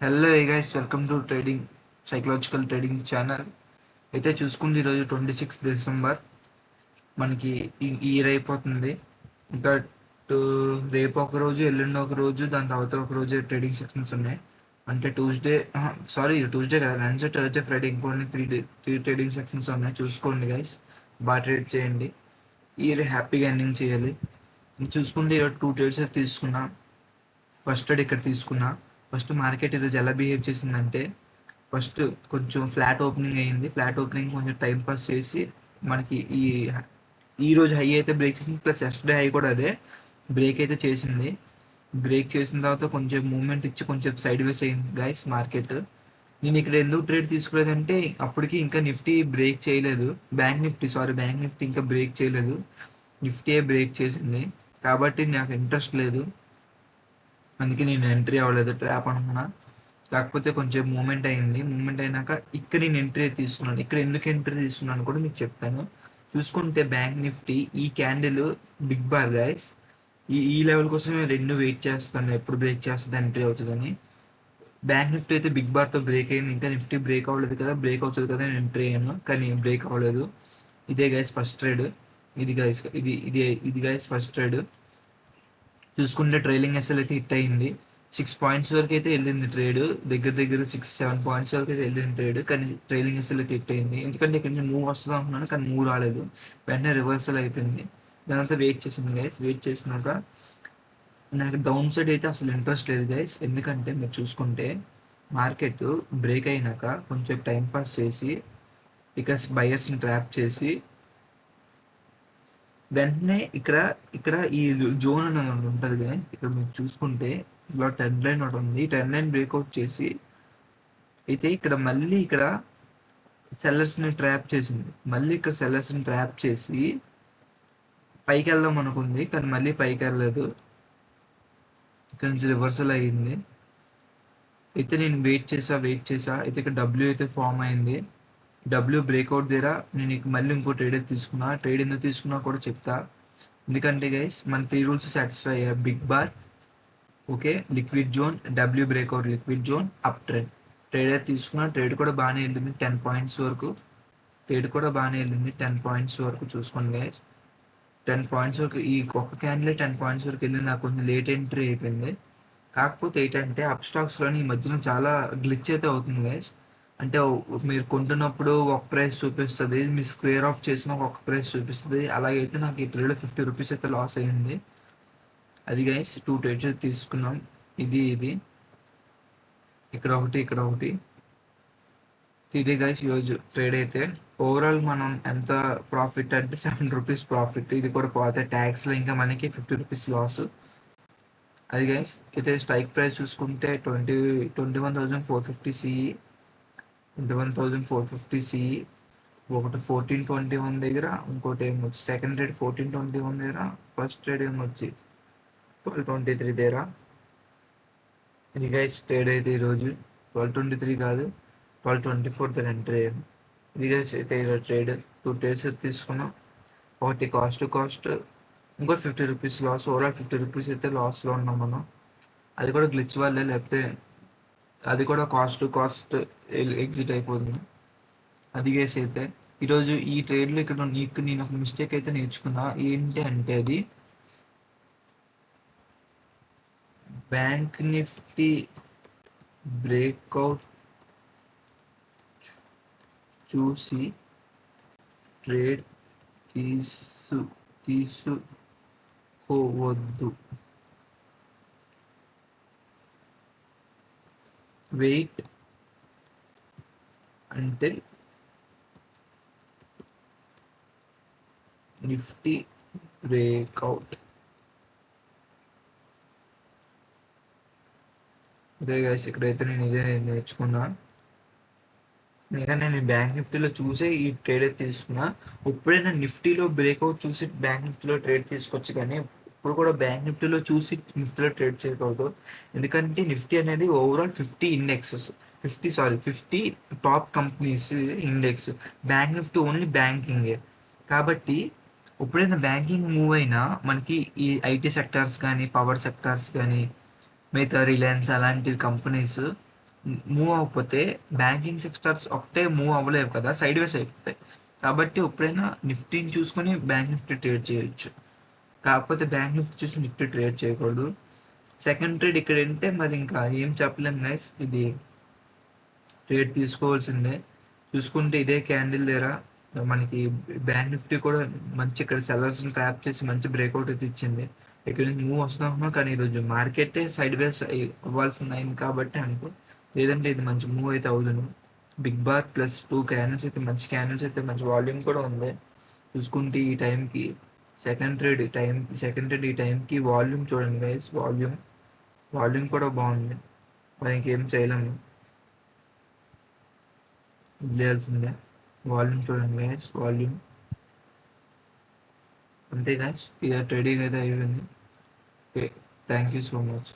Hello guys, welcome to trading psychological trading channel. అయితే చూసుకుంది ఈరోజు 26 డిసెంబర్. మనకి ఈ ఇయర్ అయిపోతుంది. ఇంకా రేపు ఒక రోజు, ఎల్లుండి ఒక రోజు, దాని తర్వాత ఒక రోజు ట్రేడింగ్ సెక్షన్స్ ఉన్నాయి. అంటే ట్యూస్డే కదా, వెన్స్డే, థర్స్డే, ఫ్రైడే ఇంకోటి త్రీ ట్రేడింగ్ సెక్షన్స్ ఉన్నాయి. చూసుకోండి గైస్, బాగా ట్రేడ్ చేయండి. ఇయర్ హ్యాపీగా ఎండింగ్ చేయాలి. చూసుకుంటే ఈరోజు 2 ట్రేడ్స్ తీసుకున్నా. ఫస్ట్ ట్రేడ్ ఇక్కడ తీసుకున్నా. ఫస్ట్ మార్కెట్ ఈరోజు ఎలా బిహేవ్ చేసిందంటే, ఫస్ట్ కొంచెం ఫ్లాట్ ఓపెనింగ్ అయ్యింది. ఫ్లాట్ ఓపెనింగ్ కొంచెం టైం పాస్ చేసి మనకి ఈ రోజు హై అయితే బ్రేక్ చేసింది, ప్లస్ ఎస్టర్డే హై కూడా అదే బ్రేక్ అయితే చేసింది. బ్రేక్ చేసిన తర్వాత కొంచెం మూవ్మెంట్ ఇచ్చి కొంచెం సైడ్ వేస్ అయింది గైస్ మార్కెట్. నేను ఇక్కడ ఎందుకు ట్రేడ్ తీసుకోలేదంటే, అప్పటికి ఇంకా నిఫ్టీ బ్రేక్ చేయలేదు. బ్యాంక్ నిఫ్టీ ఇంకా బ్రేక్ చేయలేదు. నిఫ్టీ బ్రేక్ చేసింది కాబట్టి నాకు ఇంట్రెస్ట్ లేదు. అందుకే నేను ఎంట్రీ అవ్వలేదు, ట్రాప్ అనుకున్నా. కాకపోతే కొంచెం మూమెంట్ అయింది. మూమెంట్ అయినాక ఇక్కడ నేను ఎంట్రీ తీసుకున్నాను. ఇక్కడ ఎందుకు ఎంట్రీ తీసుకున్నాను కూడా మీకు చెప్తాను. చూసుకుంటే బ్యాంక్ నిఫ్టీ ఈ క్యాండిల్ బిగ్ బార్ గైస్, ఈ లెవెల్ కోసం రెండు వెయిట్ చేస్తాను, ఎప్పుడు బ్రేక్ చేస్తుంది ఎంట్రీ అవుతుందని. బ్యాంక్ నిఫ్టీ అయితే బిగ్ బార్తో బ్రేక్ అయింది. ఇంకా నిఫ్టీ బ్రేక్ అవ్వలేదు కదా, బ్రేక్ అవుతుంది కదా నేను ఎంట్రీ అయ్యాను, కానీ బ్రేక్ అవ్వలేదు. ఇదే గైస్ ఫస్ట్ ట్రేడ్. ఇది గైస్ ఫస్ట్ ట్రేడ్. చూసుకుంటే ట్రైలింగ్ ఎస్ఎల్ అయితే హిట్ అయింది. 6 పాయింట్స్ వరకు అయితే వెళ్ళింది ట్రేడ్. దగ్గర 6-7 పాయింట్స్ వరకు అయితే వెళ్ళింది ట్రేడ్, కానీ ట్రైలింగ్ ఎస్ఎల్ అయితే హిట్ అయింది. ఎందుకంటే ఇక్కడ నుంచి మూవ్ వస్తుంది అనుకున్నాను, కానీ మూవ్ రాలేదు. వెంటనే రివర్సల్ అయిపోయింది. దానంతా వెయిట్ చేసింది గైస్. వెయిట్ చేసినాక నాకు డౌన్ సైడ్ అయితే అసలు ఇంట్రెస్ట్ లేదు గైస్. ఎందుకంటే మీరు చూసుకుంటే మార్కెట్ బ్రేక్ అయినాక కొంచెం టైం పాస్ చేసి ఇక బయర్స్ని ట్రాప్ చేసి వెంటనే ఇక్కడ ఈ జోన్ అనేది ఒకటి ఉంటుంది కదా, ఇక్కడ మీరు చూసుకుంటే ఇలా ట్రెండ్ లైన్ ఒకటి ఉంది. ఈ ట్రెండ్ లైన్ బ్రేక్అవుట్ చేసి అయితే ఇక్కడ మళ్ళీ ఇక్కడ సెల్లర్స్ని ట్రాప్ చేసింది. మళ్ళీ ఇక్కడ సెల్లర్స్ని ట్రాప్ చేసి పైకి వెళ్దాం అనుకుంది, కానీ మళ్ళీ పైకి వెళ్ళలేదు. ఇక్కడ నుంచి రివర్సల్ అయ్యింది. అయితే నేను వెయిట్ చేసా అయితే ఇక్కడ డబ్ల్యూ అయితే ఫామ్ అయింది. డబ్ల్యూ బ్రేక్అవుట్ దగ్గర నేను మళ్ళీ ఇంకో ట్రేడ్ అయితే తీసుకున్నా. ట్రేడ్ ఎందుకు తీసుకున్నా కూడా చెప్తా. ఎందుకంటే గైస్ మన 3 రూల్స్ సాటిస్ఫై అయ్యాయి. Big bar, okay, liquid zone, W breakout, liquid zone, up trend. Trade అయితే తీసుకున్నా. ట్రేడ్ కూడా బాగానే వెళ్ళింది 10 పాయింట్స్ వరకు. ట్రేడ్ కూడా బాగానే వెళ్ళింది 10 పాయింట్స్ వరకు. చూసుకోండి గైస్, 10 పాయింట్స్ వరకు ఈ ఒక్క క్యాండిల్ 10 పాయింట్స్ వరకు వెళ్ళి నాకు కొంచెం లేట్ ఎంట్రీ అయిపోయింది. కాకపోతే ఏంటంటే అప్ స్టాక్స్లోని ఈ మధ్యన చాలా గ్లిచ్ అయితే అవుతుంది గైస్. అంటే మీరు కొంటున్నప్పుడు ఒక ప్రైస్ చూపిస్తుంది, మీరు స్క్వేర్ ఆఫ్ చేసిన ఒక ప్రైస్ చూపిస్తుంది. అలాగైతే నాకు ఈ ట్రేడ్ 50 రూపీస్ అయితే లాస్ అయ్యింది. అది గైస్ 2 ట్రేడ్స్ తీసుకున్నాం. ఇది ఇక్కడ ఒకటి. ఇది గైస్ ఈరోజు ట్రేడ్ అయితే ఓవరాల్ మనం ఎంత ప్రాఫిట్ అంటే 7 రూపీస్ ప్రాఫిట్. ఇది కూడా పోతే ట్యాక్స్లో ఇంకా మనకి 50 రూపీస్ లాస్. అది గైస్ అయితే స్ట్రైక్ ప్రైస్ చూసుకుంటే 21,450 సిఈ, 21,450 సిఈ. ఒకటి 1421 దగ్గర, ఇంకోటి ఏమొచ్చి సెకండ్ ట్రేడ్ 1421 దగ్గర, ఫస్ట్ ట్రేడ్ ఏమొచ్చి 1223 దగ్గర. ఇది గైస్ ట్రేడ్ అయితే ఈరోజు 1223 కాదు, 1224 దగ్గర ఎంట్రీ అయ్యాను. ఇది గైస్ అయితే ఈరోజు ట్రేడ్ 2 ట్రేడ్స్ తీసుకున్నాం. ఒకటి కాస్ట్, ఇంకోటి 50 రూపీస్ లాస్. ఓవరాల్ 50 రూపీస్ అయితే లాస్లో ఉన్నాం మనం. అది కూడా గ్లిచ్ వల్లే, లేకపోతే అది కూడా కాస్ట్ ఎగ్జిట్ అయిపోతుంది. అది గైస్ అయితే ఈరోజు ఈ ట్రేడ్లో ఇక్కడ నేను ఒక మిస్టేక్ అయితే నేర్చుకున్నా. ఏంటి అంటే అది బ్యాంక్ నిఫ్టీ బ్రేక్అవుట్ చూసి ట్రేడ్ తీసుకోవద్దు. Wait until nifty breakout. అదే గైస్ ఇక్కడైతే నేను ఇదే నేర్చుకున్నా. ఎందుకంటే నేను బ్యాంక్ నిఫ్టీలో చూసే ఈ ట్రేడ్ అయితే తీసుకున్నా. ఎప్పుడైనా నిఫ్టీలో బ్రేక్అవుట్ చూసి బ్యాంక్ నిఫ్టీలో ట్రేడ్ తీసుకోవచ్చు, కానీ ఇప్పుడు కూడా బ్యాంక్ నిఫ్టీలో చూసి నిఫ్టీలో ట్రేడ్ చేయకూడదు. ఎందుకంటే నిఫ్టీ అనేది overall 50 indexes, 50 top companies index. Bank Nifty only బ్యాంకింగే. కాబట్టి ఎప్పుడైనా బ్యాంకింగ్ మూవ్ అయినా మనకి ఈ ఐటీ సెక్టార్స్ కానీ, పవర్ సెక్టార్స్ కానీ, మిగతా రిలయన్స్ అలాంటి కంపెనీస్ మూవ్ అవ్వకపోతే బ్యాంకింగ్ సెక్టర్స్ ఒకటే మూవ్ అవ్వలేవు కదా, సైడ్ వేస్ అయిపోతాయి. కాబట్టి ఎప్పుడైనా నిఫ్టీని చూసుకొని బ్యాంక్ నిఫ్టీ ట్రేడ్ చేయొచ్చు, కాకపోతే బ్యాంక్ నిఫ్టీ చూసి నిఫ్టీ ట్రేడ్ చేయకూడదు. సెకండ్ ట్రేడ్ ఇక్కడ ఏంటంటే మరి ఇంకా ఏం చెప్పలేము గైస్, ఇది ట్రేడ్ తీసుకోవాల్సిందే. చూసుకుంటే ఇదే క్యాండిల్ దగ్గర మనకి బ్యాంక్ నిఫ్టీ కూడా మంచి ఇక్కడ సెల్లర్స్ని ట్యాప్ చేసి మంచి బ్రేక్అవుట్ అయితే ఇచ్చింది. ఇక్కడ నుంచి మూవ్ వస్తున్నాం, కానీ ఈరోజు మార్కెటే సైడ్ వేస్ అవ్వాల్సింది అయింది కాబట్టి అనుకో, లేదంటే ఇది మంచి మూవ్ అయితే అవుతుంది. బిగ్ బార్ ప్లస్ 2 క్యాండిల్స్ అయితే మంచి క్యాండిల్స్ అయితే మంచి వాల్యూమ్ కూడా ఉంది. చూసుకుంటే ఈ టైంకి సెకండ్ ట్రేడ్ ఈ టైంకి వాల్యూమ్ చూడండి గైస్, వాల్యూమ్ కూడా బాగుంది. మరి ఇంకేం చేయలేము, వదిలేయాల్సిందే. వాల్యూమ్ చూడండి గైస్, వాల్యూమ్. అంతే గైస్, ఇక ట్రేడింగ్ అయితే అయిపోయింది. Okay, thank you so much.